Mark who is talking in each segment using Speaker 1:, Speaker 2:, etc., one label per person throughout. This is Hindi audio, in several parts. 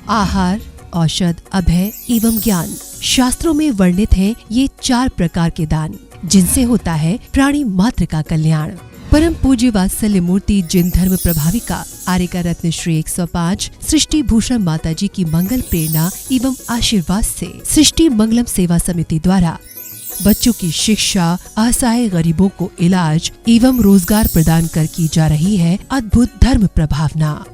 Speaker 1: आहार, औषध, अभय एवं ज्ञान। शास्त्रों में वर्णित हैं ये 4 प्रकार के दान, जिनसे होता है प्राणी मात्र का कल्याण। परम पूज्य वात्सल्य मूर्ति जिन धर्म प्रभाविका आर्यका रत्न श्री 105 सृष्टि भूषण माता जी की मंगल प्रेरणा एवं आशीर्वाद से सृष्टि मंगलम सेवा समिति द्वारा बच्चों की शिक्षा, असहाय गरीबों को इलाज एवं रोजगार प्रदान कर की जा रही है अद्भुत धर्म प्रभावना।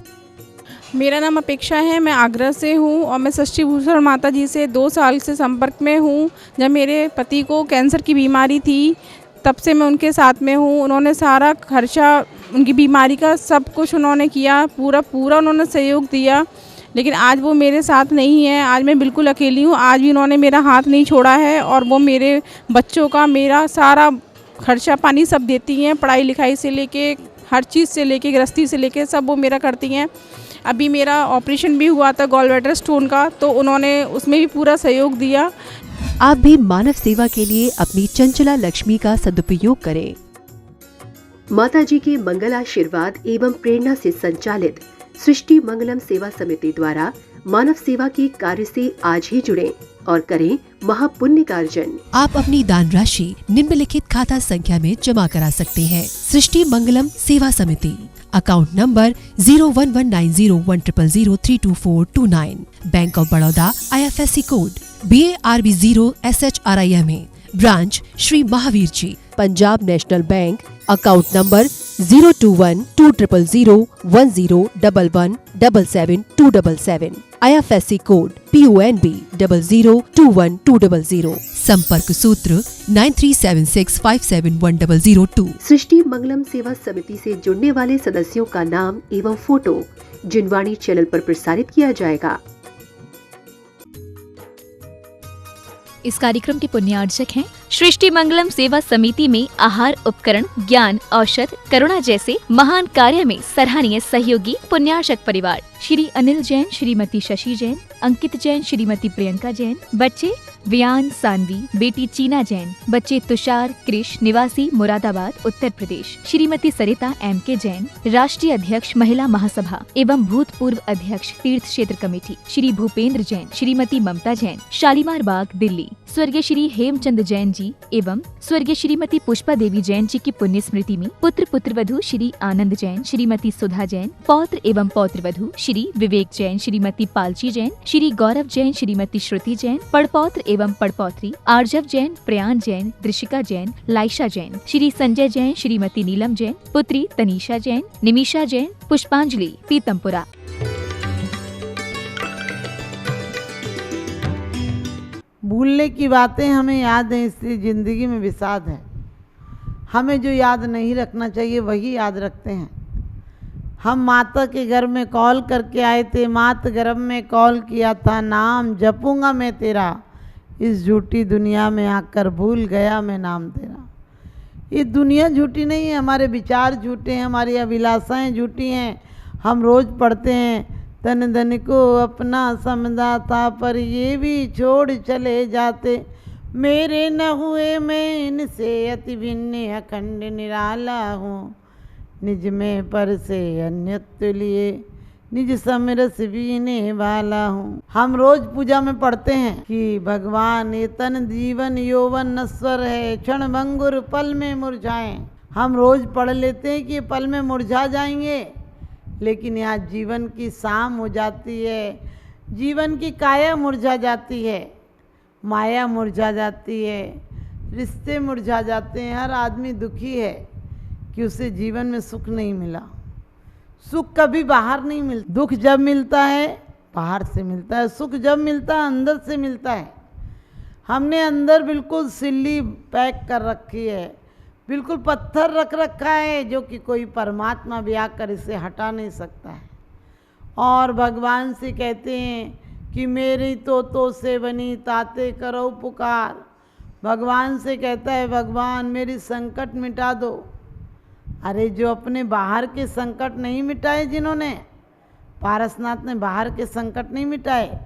Speaker 2: मेरा नाम अपेक्षा है, मैं आगरा से हूँ और मैं सृष्टि भूषण माता जी से 2 साल से संपर्क में हूँ। जब मेरे पति को कैंसर की बीमारी थी तब से मैं उनके साथ में हूँ। उन्होंने सारा खर्चा उनकी बीमारी का सब कुछ उन्होंने किया, पूरा उन्होंने सहयोग दिया। लेकिन आज वो मेरे साथ नहीं है, आज मैं बिल्कुल अकेली हूँ। आज भी उन्होंने मेरा हाथ नहीं छोड़ा है और वो मेरे बच्चों का मेरा सारा खर्चा पानी सब देती हैं, पढ़ाई लिखाई से लेके हर चीज़ से लेके गृहस्थी से लेके सब वो मेरा करती हैं। अभी मेरा ऑपरेशन भी हुआ था गॉलब्लैडर स्टोन का, तो उन्होंने उसमें भी पूरा सहयोग दिया।
Speaker 1: आप भी मानव सेवा के लिए अपनी चंचला लक्ष्मी का सदुपयोग करें। माता जी के मंगल आशीर्वाद एवं प्रेरणा से संचालित सृष्टि मंगलम सेवा समिति द्वारा मानव सेवा के कार्य से आज ही जुड़ें और करें महापुण्य का अर्जन। आप अपनी दान राशि निम्नलिखित खाता संख्या में जमा करा सकते हैं। सृष्टि Mangalam Seva Samiti, account number 01190100032429, bank of Baroda, IFSC code BARB 0 SHRIMA, branch Shri Mahavir ji, Punjab national bank, account number 021200101177 IFSC code PONB 0021200, संपर्क सूत्र 9376571002। सृष्टि मंगलम सेवा समिति से जुड़ने वाले सदस्यों का नाम एवं फोटो जिनवाणी चैनल पर प्रसारित किया जाएगा।
Speaker 3: इस कार्यक्रम के पुण्यार्जक हैं सृष्टि मंगलम सेवा समिति में आहार उपकरण, ज्ञान, औषध, करुणा जैसे महान कार्य में सराहनीय सहयोगी पुण्यार्जक परिवार श्री अनिल जैन, श्रीमती शशि जैन, अंकित जैन, श्रीमती प्रियंका जैन, बच्चे वियान सानवी, बेटी चीना जैन, बच्चे तुषार कृष, निवासी मुरादाबाद उत्तर प्रदेश, श्रीमती सरिता MK जैन, राष्ट्रीय अध्यक्ष महिला महासभा एवं भूतपूर्व अध्यक्ष तीर्थ क्षेत्र कमेटी श्री भूपेंद्र जैन, श्रीमती ममता जैन, शालीमार बाग दिल्ली, स्वर्गीय श्री हेमचंद जैन जी एवं स्वर्गीय श्रीमती पुष्पा देवी जैन जी की पुण्य स्मृति में पुत्र पुत्रवधू श्री आनंद जैन, श्रीमती सुधा जैन, पौत्र एवं पौत्रवधू श्री विवेक जैन, श्रीमती पालची जैन, श्री गौरव जैन, श्रीमती श्रुति जैन, पड़पौत्र एवं पड़पौत्री आर्जव जैन, प्रयान जैन, दृशिका जैन, लाइशा जैन, श्री संजय जैन, श्रीमती नीलम जैन, पुत्री तनीषा जैन, निमिषा जैन, पुष्पांजलि पीतमपुरा।
Speaker 4: भूलने की बातें हमें याद है, इसलिए ज़िंदगी में विषाद है। हमें जो याद नहीं रखना चाहिए वही याद रखते हैं। हम माता के घर में कॉल करके आए थे, मात गर्भ में कॉल किया था, नाम जपूंगा मैं तेरा, इस झूठी दुनिया में आकर भूल गया मैं नाम तेरा। ये दुनिया झूठी नहीं है, हमारे विचार झूठे हैं, हमारी अभिलाषाएं झूठी हैं। हम रोज़ पढ़ते हैं तन धन को अपना समझा था, पर ये भी छोड़ चले जाते। मेरे न हुए मैं इनसे अति भिन्न अखंड निराला हूँ, निज में पर से अन्यत्व लिए निज समरस बीने वाला हूँ। हम रोज पूजा में पढ़ते हैं कि भगवान ये तन जीवन यौवन नश्वर है, क्षण भंगुर पल में मुरझाएं। हम रोज पढ़ लेते हैं कि पल में मुरझा जाएंगे, लेकिन यहाँ जीवन की शाम हो जाती है, जीवन की काया मुरझा जाती है, माया मुरझा जाती है, रिश्ते मुरझा जाते हैं। हर आदमी दुखी है कि उसे जीवन में सुख नहीं मिला। सुख कभी बाहर नहीं मिलता, दुख जब मिलता है बाहर से मिलता है, सुख जब मिलता है अंदर से मिलता है। हमने अंदर बिल्कुल सिल्ली पैक कर रखी है, बिल्कुल पत्थर रख रखा है, जो कि कोई परमात्मा भी आकर इसे हटा नहीं सकता है। और भगवान से कहते हैं कि मेरी तो से बनी ताते करो पुकार। भगवान से कहता है भगवान मेरी संकट मिटा दो। अरे जो अपने बाहर के संकट नहीं मिटाए, जिन्होंने पारसनाथ ने बाहर के संकट नहीं मिटाए,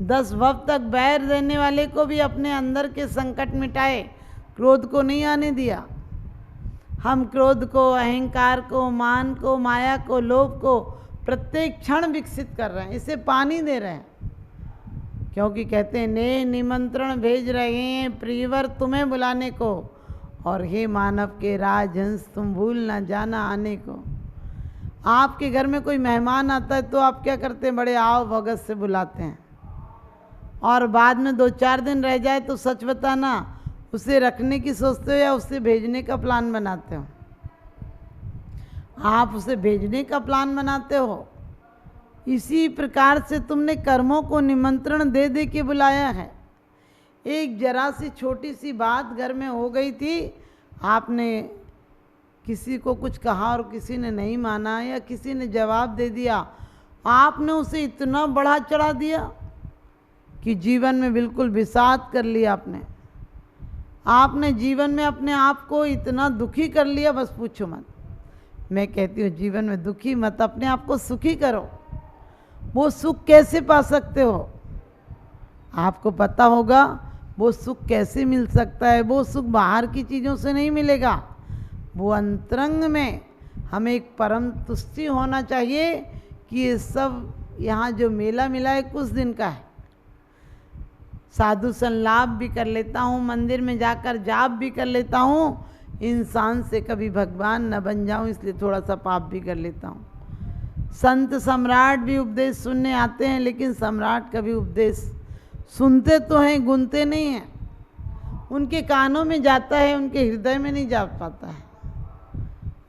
Speaker 4: 10 भव तक बैर देने वाले को भी अपने अंदर के संकट मिटाए, क्रोध को नहीं आने दिया। हम क्रोध को, अहंकार को, मान को, माया को, लोभ को प्रत्येक क्षण विकसित कर रहे हैं, इसे पानी दे रहे हैं। क्योंकि कहते हैं ने निमंत्रण भेज रहे हैं प्रियवर तुम्हें बुलाने को, और हे मानव के राजहंस तुम भूल ना जाना आने को। आपके घर में कोई मेहमान आता है तो आप क्या करते हैं, बड़े आव भगत से बुलाते हैं, और बाद में 2-4 दिन रह जाए तो सच बताना उसे रखने की सोचते हो या उसे भेजने का प्लान बनाते हो? आप उसे भेजने का प्लान बनाते हो। इसी प्रकार से तुमने कर्मों को निमंत्रण दे दे के बुलाया है। एक जरा सी छोटी सी बात घर में हो गई थी, आपने किसी को कुछ कहा और किसी ने नहीं माना या किसी ने जवाब दे दिया, आपने उसे इतना बढ़ा चढ़ा दिया कि जीवन में बिल्कुल विषाद कर लिया। आपने जीवन में अपने आप को इतना दुखी कर लिया, बस पूछो मत। मैं कहती हूँ जीवन में दुखी मत, अपने आप को सुखी करो। वो सुख कैसे पा सकते हो? आपको पता होगा वो सुख कैसे मिल सकता है। वो सुख बाहर की चीज़ों से नहीं मिलेगा, वो अंतरंग में हमें एक परम तुष्टि होना चाहिए कि ये सब यहाँ जो मेला मिला है कुछ दिन का है। साधु संलाप भी कर लेता हूँ, मंदिर में जाकर जाप भी कर लेता हूँ, इंसान से कभी भगवान न बन जाऊँ इसलिए थोड़ा सा पाप भी कर लेता हूँ। संत सम्राट भी उपदेश सुनने आते हैं, लेकिन सम्राट कभी उपदेश सुनते तो हैं, गुनते नहीं हैं। उनके कानों में जाता है, उनके हृदय में नहीं जा पाता है।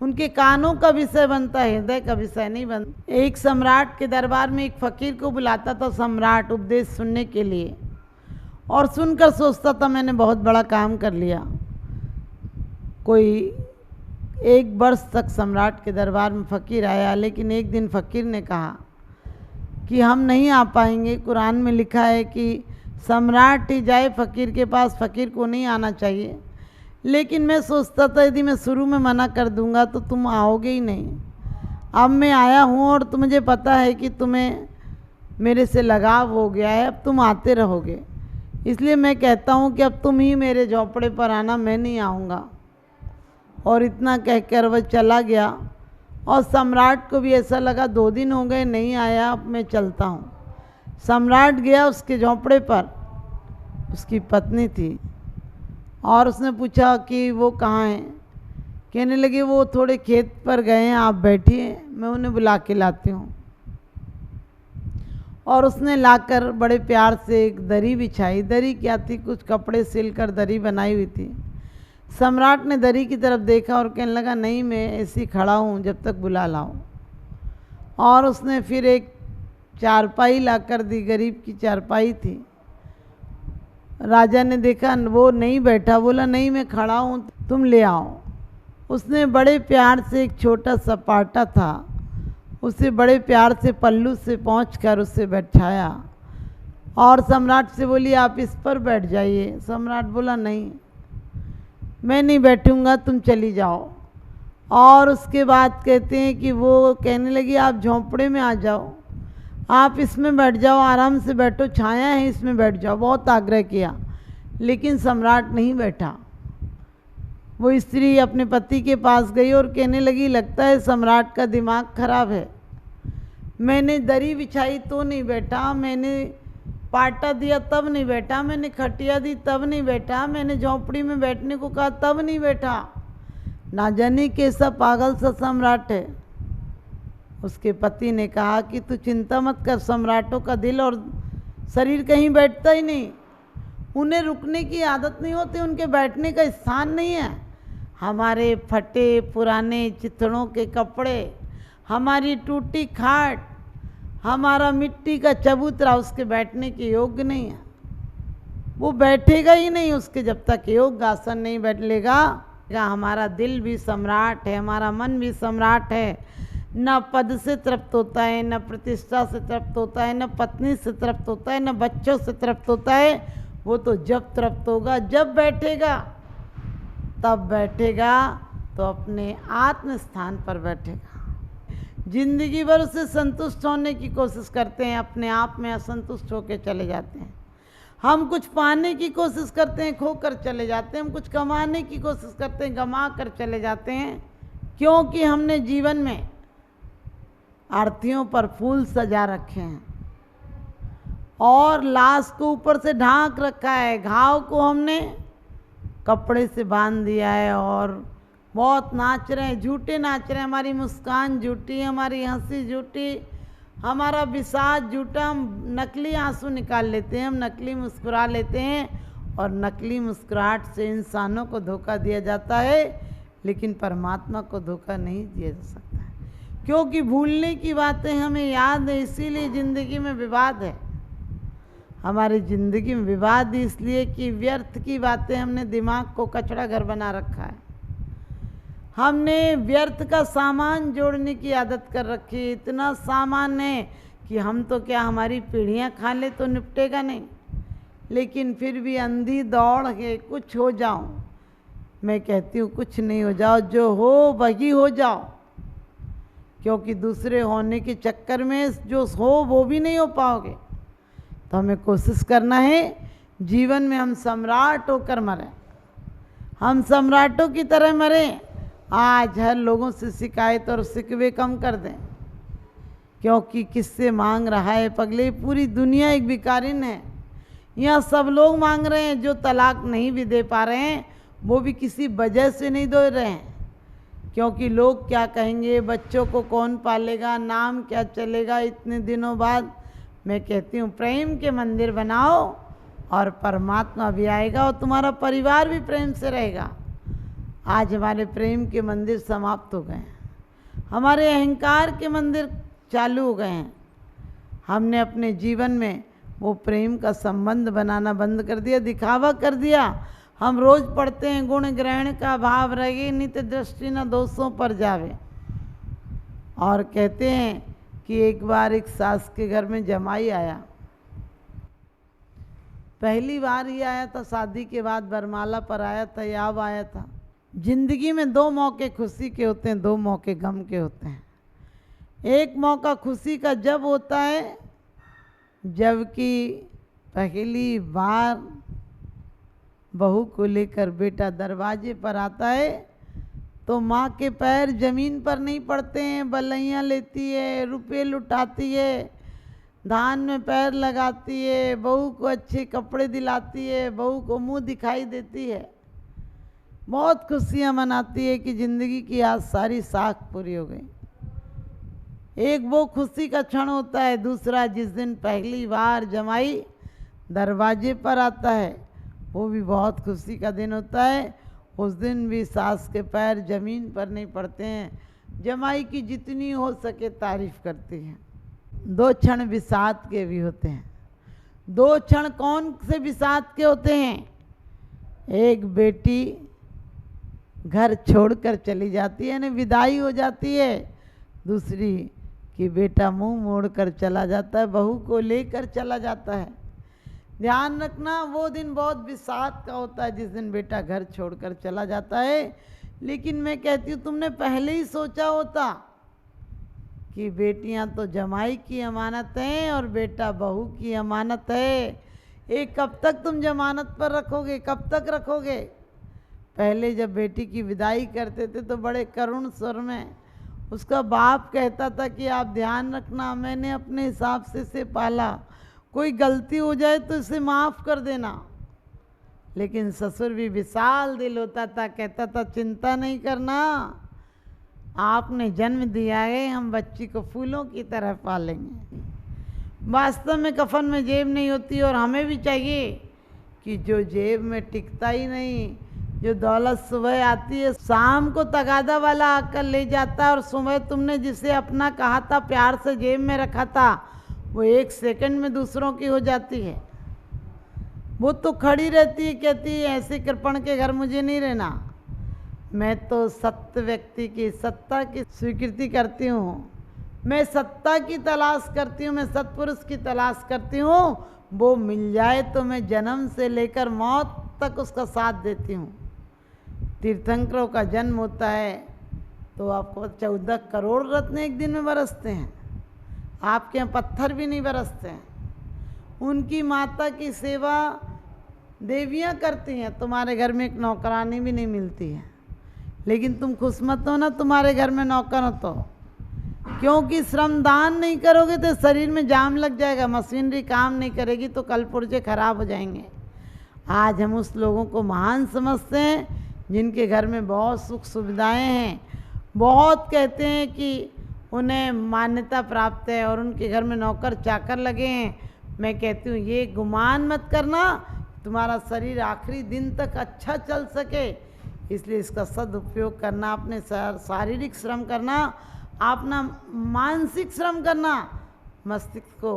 Speaker 4: उनके कानों का विषय बनता है, हृदय का विषय नहीं बनता। एक सम्राट के दरबार में एक फकीर को बुलाता था सम्राट उपदेश सुनने के लिए, और सुनकर सोचता था मैंने बहुत बड़ा काम कर लिया। कोई 1 वर्ष तक सम्राट के दरबार में फ़कीर आया, लेकिन एक दिन फ़कीर ने कहा कि हम नहीं आ पाएंगे। कुरान में लिखा है कि सम्राट ही जाए फ़कीर के पास, फ़कीर को नहीं आना चाहिए। लेकिन मैं सोचता था यदि मैं शुरू में मना कर दूंगा तो तुम आओगे ही नहीं। अब मैं आया हूँ और तो मुझे पता है कि तुम्हें मेरे से लगाव हो गया है, अब तुम आते रहोगे। इसलिए मैं कहता हूँ कि अब तुम ही मेरे झोंपड़े पर आना, मैं नहीं आऊँगा। और इतना कहकर वह चला गया, और सम्राट को भी ऐसा लगा 2 दिन हो गए नहीं आया, अब मैं चलता हूँ। सम्राट गया उसके झोंपड़े पर, उसकी पत्नी थी, और उसने पूछा कि वो कहाँ हैं। कहने लगी वो थोड़े खेत पर गए हैं, आप बैठिए मैं उन्हें बुला के लाती हूँ। और उसने लाकर बड़े प्यार से एक दरी बिछाई। दरी क्या थी, कुछ कपड़े सिलकर दरी बनाई हुई थी। सम्राट ने दरी की तरफ देखा और कहने लगा नहीं मैं ऐसे ही खड़ा हूँ जब तक बुला लाओ। और उसने फिर एक चारपाई लाकर दी, गरीब की चारपाई थी। राजा ने देखा वो नहीं बैठा, बोला नहीं मैं खड़ा हूँ तुम ले आओ। उसने बड़े प्यार से एक छोटा सा पाटा था, उसे बड़े प्यार से पल्लू से पोंछकर उससे बैठाया, और सम्राट से बोली आप इस पर बैठ जाइए। सम्राट बोला नहीं मैं नहीं बैठूंगा, तुम चली जाओ। और उसके बाद कहते हैं कि वो कहने लगी आप झोंपड़े में आ जाओ, आप इसमें बैठ जाओ, आराम से बैठो, छाया है इसमें बैठ जाओ। बहुत आग्रह किया, लेकिन सम्राट नहीं बैठा। वो स्त्री अपने पति के पास गई और कहने लगी लगता है सम्राट का दिमाग खराब है। मैंने दरी बिछाई तो नहीं बैठा, मैंने पाटा दिया तब नहीं बैठा, मैंने खटिया दी तब नहीं बैठा, मैंने झोंपड़ी में बैठने को कहा तब नहीं बैठा। ना जाने कैसा पागल सा सम्राट है। उसके पति ने कहा कि तू चिंता मत कर, सम्राटों का दिल और शरीर कहीं बैठता ही नहीं, उन्हें रुकने की आदत नहीं होती, उनके बैठने का स्थान नहीं है। हमारे फटे पुराने चिथड़ों के कपड़े, हमारी टूटी खाट, हमारा मिट्टी का चबूतरा उसके बैठने के योग्य नहीं है। वो बैठेगा ही नहीं उसके जब तक योग्य आसन नहीं बैठ लेगा। हमारा दिल भी सम्राट है, हमारा मन भी सम्राट है। न पद से तृप्त होता है, न प्रतिष्ठा से तृप्त होता है, न पत्नी से तृप्त होता है, न बच्चों से तृप्त होता है। वो तो जब तृप्त होगा, जब बैठेगा, तब बैठेगा तो अपने आत्म स्थान पर बैठेगा। जिंदगी भर उससे संतुष्ट होने की कोशिश करते हैं, अपने आप में असंतुष्ट होकर चले जाते हैं। हम कुछ पाने की कोशिश करते हैं, खोकर चले जाते हैं। हम कुछ कमाने की कोशिश करते हैं, गमा कर चले जाते हैं। क्योंकि हमने जीवन में आरतियों पर फूल सजा रखे हैं और लाश को ऊपर से ढांक रखा है। घाव को हमने कपड़े से बांध दिया है और बहुत नाच रहे हैं, झूठे नाच रहे हैं। हमारी मुस्कान झूठी, हमारी हंसी झूठी, हमारा विषाद झूठा। हम नकली आंसू निकाल लेते हैं, हम नकली मुस्कुरा लेते हैं और नकली मुस्कुराहट से इंसानों को धोखा दिया जाता है, लेकिन परमात्मा को धोखा नहीं दिया जा सकता है, क्योंकि भूलने की बातें हमें याद है, इसीलिए ज़िंदगी में विवाद है। हमारी ज़िंदगी में विवाद इसलिए कि व्यर्थ की बातें हमने दिमाग को कचरा घर बना रखा है। हमने व्यर्थ का सामान जोड़ने की आदत कर रखी है। इतना सामान है कि हम तो क्या, हमारी पीढ़ियाँ खा ले तो निपटेगा नहीं, लेकिन फिर भी अंधी दौड़ है कुछ हो जाओ। मैं कहती हूँ कुछ नहीं हो जाओ, जो हो वही हो जाओ, क्योंकि दूसरे होने के चक्कर में जो हो वो भी नहीं हो पाओगे। तो हमें कोशिश करना है जीवन में हम सम्राट होकर मरें, हम सम्राटों की तरह मरें। आज हर लोगों से शिकायत और शिकवे कम कर दें, क्योंकि किससे मांग रहा है पगले, पूरी दुनिया एक भिखारिन है। यहाँ सब लोग मांग रहे हैं, जो तलाक नहीं भी दे पा रहे हैं वो भी किसी वजह से नहीं दे रहे हैं, क्योंकि लोग क्या कहेंगे, बच्चों को कौन पालेगा, नाम क्या चलेगा इतने दिनों बाद। मैं कहती हूँ प्रेम के मंदिर बनाओ और परमात्मा भी आएगा और तुम्हारा परिवार भी प्रेम से रहेगा। आज हमारे प्रेम के मंदिर समाप्त हो गए हैं, हमारे अहंकार के मंदिर चालू हो गए हैं। हमने अपने जीवन में वो प्रेम का संबंध बनाना बंद कर दिया, दिखावा कर दिया। हम रोज़ पढ़ते हैं गुण ग्रहण का भाव रहे नित दृष्टि न दोषों पर जावे, और कहते हैं कि एक बार एक सास के घर में जमाई आया। पहली बार ही आया था, शादी के बाद बरमाला पर आया था, याब आया था। जिंदगी में दो मौके खुशी के होते हैं, दो मौके गम के होते हैं। एक मौका खुशी का जब होता है जबकि पहली बार बहू को लेकर बेटा दरवाजे पर आता है तो माँ के पैर जमीन पर नहीं पड़ते हैं, बलैयाँ लेती है, रुपये लुटाती है, धान में पैर लगाती है, बहू को अच्छे कपड़े दिलाती है, बहू को मुंह दिखाई देती है, बहुत खुशियाँ मनाती है कि ज़िंदगी की आज सारी साख पूरी हो गई। एक वो खुशी का क्षण होता है। दूसरा, जिस दिन पहली बार जमाई दरवाजे पर आता है वो भी बहुत खुशी का दिन होता है। उस दिन भी सास के पैर जमीन पर नहीं पड़ते हैं, जमाई की जितनी हो सके तारीफ करती हैं। दो क्षण विषाद के भी होते हैं। दो क्षण कौन से विषाद के होते हैं? एक बेटी घर छोड़कर चली जाती है, यानी विदाई हो जाती है। दूसरी कि बेटा मुंह मोड़कर चला जाता है, बहू को लेकर चला जाता है। ध्यान रखना, वो दिन बहुत विषाद का होता है जिस दिन बेटा घर छोड़कर चला जाता है। लेकिन मैं कहती हूँ तुमने पहले ही सोचा होता कि बेटियाँ तो जमाई की अमानत हैं और बेटा बहू की अमानत है। एक कब तक तुम जमानत पर रखोगे, कब तक रखोगे? पहले जब बेटी की विदाई करते थे तो बड़े करुण स्वर में उसका बाप कहता था कि आप ध्यान रखना, मैंने अपने हिसाब से इसे पाला, कोई गलती हो जाए तो इसे माफ़ कर देना। लेकिन ससुर भी विशाल दिल होता था, कहता था चिंता नहीं करना, आपने जन्म दिया है, हम बच्ची को फूलों की तरह पालेंगे। वास्तव में कफन में जेब नहीं होती और हमें भी चाहिए कि जो जेब में टिकता ही नहीं, जो दौलत सुबह आती है शाम को तगादा वाला आकर ले जाता है, और सुबह तुमने जिसे अपना कहा था, प्यार से जेब में रखा था, वो एक सेकंड में दूसरों की हो जाती है। वो तो खड़ी रहती है, कहती है ऐसे कृपण के घर मुझे नहीं रहना। मैं तो सत्य व्यक्ति की, सत्ता की स्वीकृति करती हूँ, मैं सत्ता की तलाश करती हूँ, मैं सत्पुरुष की तलाश करती हूँ। वो मिल जाए तो मैं जन्म से लेकर मौत तक उसका साथ देती हूँ। तीर्थंकरों का जन्म होता है तो आपको 14 करोड़ रत्न एक दिन में बरसते हैं, आपके यहाँ पत्थर भी नहीं बरसते हैं। उनकी माता की सेवा देवियाँ करती हैं, तुम्हारे घर में एक नौकरानी भी नहीं मिलती है। लेकिन तुम खुश मत हो ना तुम्हारे घर में नौकर हो तो, क्योंकि श्रमदान नहीं करोगे तो शरीर में जाम लग जाएगा, मशीनरी काम नहीं करेगी तो कल पुर्जे खराब हो जाएंगे। आज हम उस लोगों को महान समझते हैं जिनके घर में बहुत सुख सुविधाएं हैं। बहुत कहते हैं कि उन्हें मान्यता प्राप्त है और उनके घर में नौकर चाकर लगे हैं। मैं कहती हूँ ये गुमान मत करना, तुम्हारा शरीर आखिरी दिन तक अच्छा चल सके, इसलिए इसका सदुपयोग करना, अपने शारीरिक श्रम करना, अपना मानसिक श्रम करना। मस्तिष्क को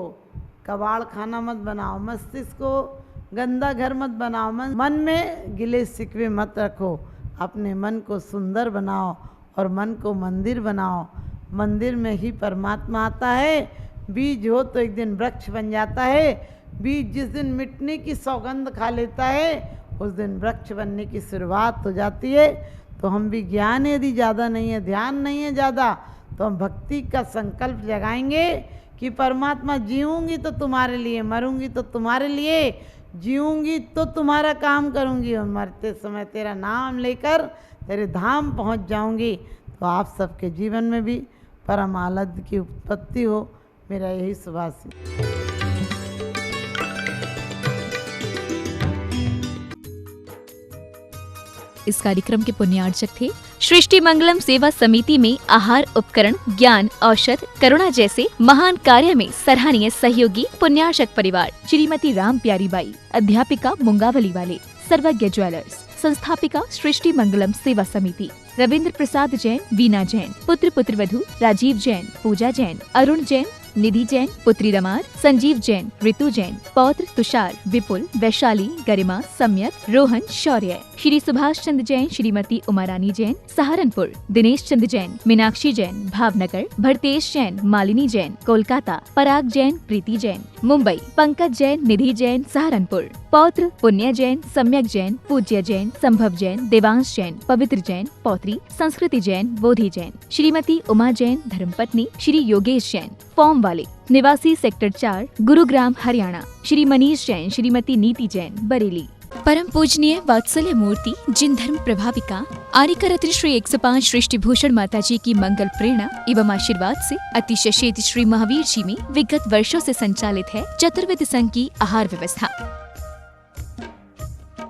Speaker 4: कबाड़ खाना मत बनाओ, मस्तिष्क को गंदा घर मत बनाओ, मन में गिले शिकवे मत रखो, अपने मन को सुंदर बनाओ और मन को मंदिर बनाओ। मंदिर में ही परमात्मा आता है। बीज हो तो एक दिन वृक्ष बन जाता है। बीज जिस दिन मिटने की सौगंध खा लेता है उस दिन वृक्ष बनने की शुरुआत हो जाती है। तो हम भी ज्ञान यदि ज़्यादा नहीं है, ध्यान नहीं है ज़्यादा, तो हम भक्ति का संकल्प जगाएंगे कि परमात्मा जीऊँगी तो तुम्हारे लिए, मरूंगी तो तुम्हारे लिए, जीऊँगी तो तुम्हारा काम करूँगी और मरते समय तेरा नाम लेकर तेरे धाम पहुँच जाऊँगी। तो आप सबके जीवन में भी परम आनंद की उत्पत्ति हो, मेरा यही शुभाशीष।
Speaker 3: इस कार्यक्रम के पुण्यार्चक थे सृष्टि मंगलम सेवा समिति में आहार उपकरण, ज्ञान, औषध, करुणा जैसे महान कार्य में सराहनीय सहयोगी पुण्यार्चक परिवार श्रीमती राम प्यारी बाई, अध्यापिका मुंगावली वाले, सर्वज्ञ ज्वेलर्स, संस्थापिका सृष्टि मंगलम सेवा समिति, रविंद्र प्रसाद जैन, वीना जैन, पुत्र पुत्रवधू राजीव जैन, पूजा जैन, अरुण जैन, निधि जैन, पुत्री रमार, संजीव जैन, ऋतु जैन, पौत्र तुषार, विपुल, वैशाली, गरिमा, सम्यक, रोहन, शौर्य, श्री सुभाष चंद्र जैन, श्रीमती उमारानी जैन, सहारनपुर, दिनेश चंद्र जैन, मीनाक्षी जैन, भावनगर, भरतेश जैन, मालिनी जैन, कोलकाता, पराग जैन, प्रीति जैन, मुंबई, पंकज जैन, निधि जैन, सहारनपुर, पौत्र पुण्य जैन, सम्यक जैन, पूज्य जैन, संभव जैन, देवांश जैन, पवित्र जैन, पौत्री संस्कृति जैन, बोधि जैन, श्रीमती उमा जैन, धर्मपत्नी श्री योगेश जैन, फॉर्म वाले, निवासी सेक्टर 4, गुरुग्राम, हरियाणा, श्री मनीष जैन, श्रीमती नीति जैन, बरेली। परम पूजनीय वात्सल्य मूर्ति जिन धर्म प्रभाविका आर्यका रत्न श्री 105 सृष्टि भूषण माता जी की मंगल प्रेरणा एवं आशीर्वाद से अतिशय क्षेत्र श्री महावीर जी में विगत वर्षों से संचालित है चतुर्विध संघ की आहार व्यवस्था,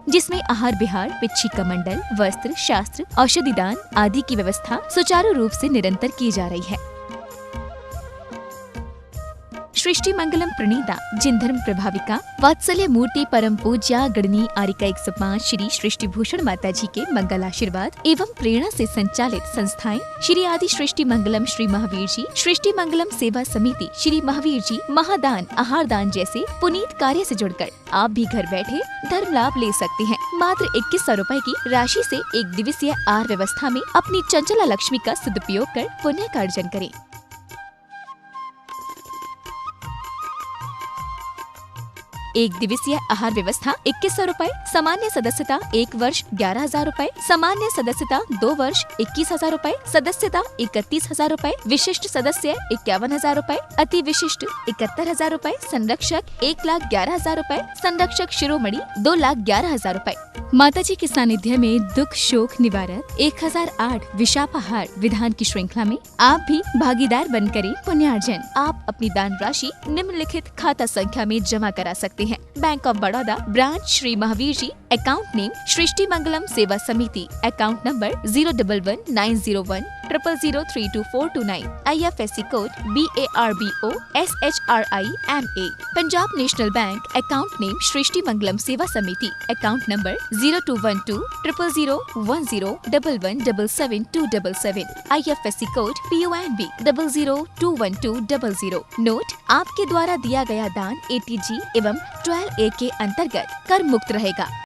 Speaker 3: जिसमें आहार विहार, पिच्छी मंडल, वस्त्र, शास्त्र, औषधि दान आदि की व्यवस्था सुचारू रूप से निरंतर की जा रही है। सृष्टि मंगलम प्रणीता जिन धर्म प्रभाविका वात्सल्य मूर्ति परम पूज्या गणनी आर्यका 105 श्री सृष्टि भूषण माता जी के मंगल आशीर्वाद एवं प्रेरणा से संचालित संस्थाएं श्री आदि सृष्टि मंगलम श्री महावीर जी, सृष्टि मंगलम सेवा समिति श्री महावीर जी, महादान, आहार दान जैसे पुनीत कार्य से जुड़कर आप भी घर बैठे धर्म लाभ ले सकते हैं। मात्र 2100 रुपए की राशि से एक दिवसीय आहार व्यवस्था में अपनी चंचला लक्ष्मी का सदुपयोग कर पुण्य का अर्जन करें। एक दिवसीय आहार व्यवस्था 2100 रुपए, सामान्य सदस्यता 1 वर्ष 11,000 रुपए, सामान्य सदस्यता 2 वर्ष 21,000 रुपए, सदस्यता 31,000 रुपए, विशिष्ट सदस्य 51,000 रुपए, अति विशिष्ट 71,000 रुपए, संरक्षक 1,11,000 रुपए, संरक्षक शिरोमणि 2,11,000 रुपए। माता जी के सानिध्य में दुख शोक निवारक 1008 विशापाहार विधान की श्रृंखला में आप भी भागीदार बन करें पुण्यार्जन। आप अपनी दान राशि निम्नलिखित खाता संख्या में जमा करा सकते हैं। Bank of Baroda, branch Shri Mahavir ji, account name Srishti Mangalam Seva Samiti, account number 0119010003249, IFSC code BARBO SHRIMA। Punjab national bank, account name Srishti Mangalam Seva Samiti, account number 02120010117777, IFSC code PONB 0021200। Note: आपके द्वारा दिया गया दान ATG एवं 12A के अंतर्गत कर मुक्त रहेगा।